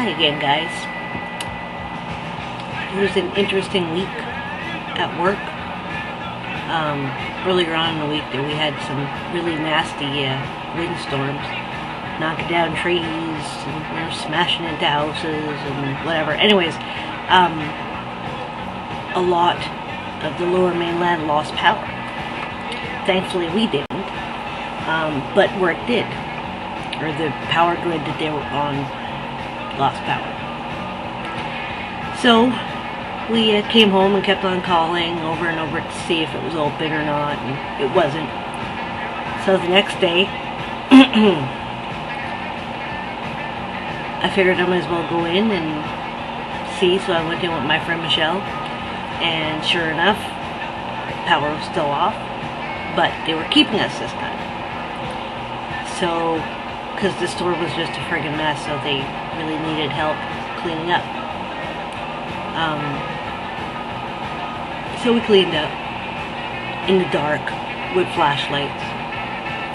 Hi again, guys. It was an interesting week at work. Earlier on in the week, we had some really nasty windstorms, knocking down trees, and smashing into houses and whatever. Anyways, a lot of the lower mainland lost power. Thankfully, we didn't, but where it did, or the power grid that they were on, lost power. So we came home and kept on calling over and over to see if it was open or not, and it wasn't. So the next day, I figured I might as well go in and see, so I went in with my friend Michelle, and sure enough, power was still off, but they were keeping us this time. So, because the store was just a friggin' mess, so they really needed help cleaning up. So we cleaned up in the dark with flashlights.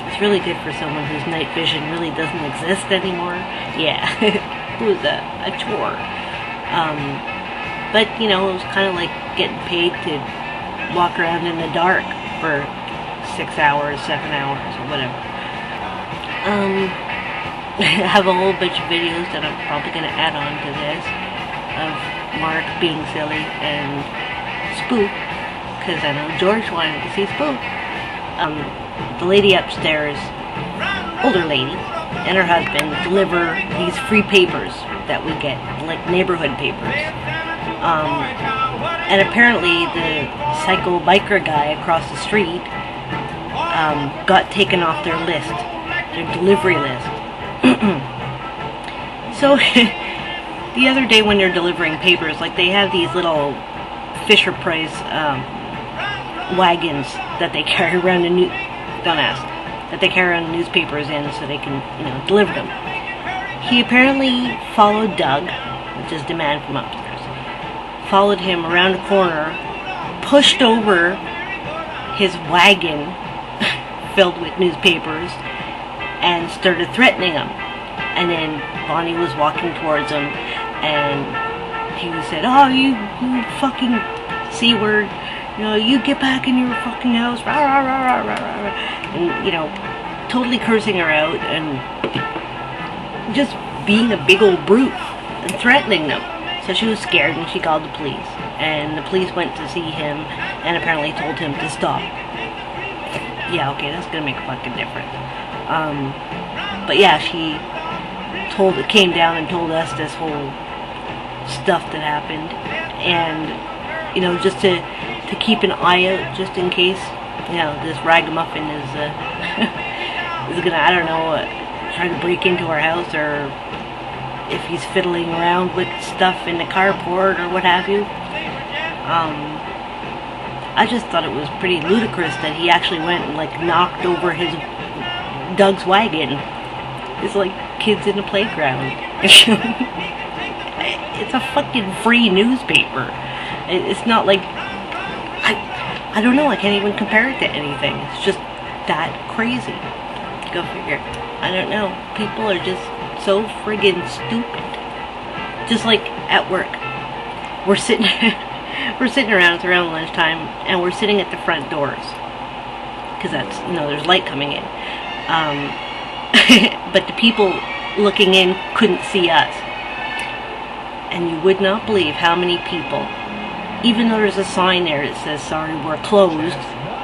It's really good for someone whose night vision really doesn't exist anymore. Yeah, it was a chore. But, you know, it was kind of like getting paid to walk around in the dark for 6 hours, 7 hours, or whatever. I have a whole bunch of videos that I'm probably going to add on to this of Mark being silly and Spook, because I know George wanted to see Spook. The lady upstairs, older lady, and her husband deliver these free papers that we get, like neighborhood papers. And apparently the psycho biker guy across the street got taken off their list, their delivery list. So the other day when they're delivering papers, like they have these little Fisher Price wagons that they carry around that they carry around the newspapers in so they can, you know, deliver them. He apparently followed Doug, which is the man from upstairs, followed him around a corner, pushed over his wagon filled with newspapers, and started threatening him. And then Bonnie was walking towards him, and he said, "Oh, you fucking C-word, you know, you get back in your fucking house," rah, rah, rah, rah, rah, rah. And, you know, totally cursing her out, and just being a big old brute, and threatening them. So she was scared, and she called the police. And the police went to see him, and apparently told him to stop. Yeah, okay, that's gonna make a fucking difference. But yeah, she came down and told us this whole stuff that happened, and, you know, just to keep an eye out, just in case, you know, this ragamuffin is gonna, I don't know, try to break into our house, or if he's fiddling around with stuff in the carport or what have you. I just thought it was pretty ludicrous that he actually went and, like, knocked over Doug's wagon. It's like kids in a playground. It's a fucking free newspaper. It's not like, I don't know, I can't even compare it to anything. It's just that crazy. Go figure. I don't know. People are just so friggin' stupid. Just like at work. We're sitting around, it's around lunchtime, and we're sitting at the front doors. Because that's, you know, there's light coming in. But the people looking in couldn't see us. And you would not believe how many people, even though there's a sign there that says, "Sorry, we're closed,"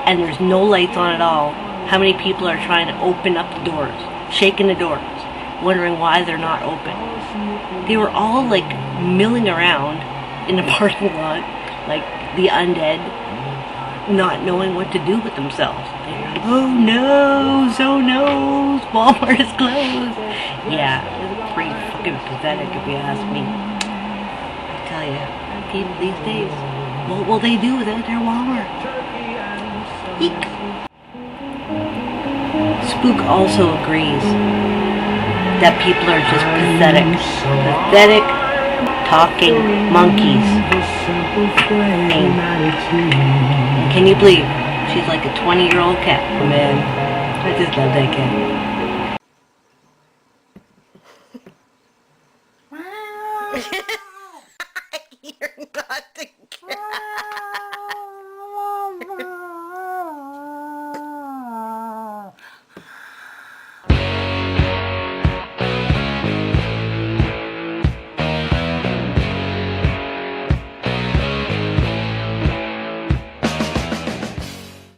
and there's no lights on at all, how many people are trying to open up the doors, shaking the doors, wondering why they're not open. They were all, like, milling around in the parking lot, like the undead, not knowing what to do with themselves. Oh no, Walmart is closed. Yeah, it's pretty fucking pathetic if you ask me. I tell you, people these days, what will they do without their Walmart? Eek. Spook also agrees that people are just pathetic talking monkeys. And can you believe she's like a 20-year-old cat? Man, I just love that cat. Wow.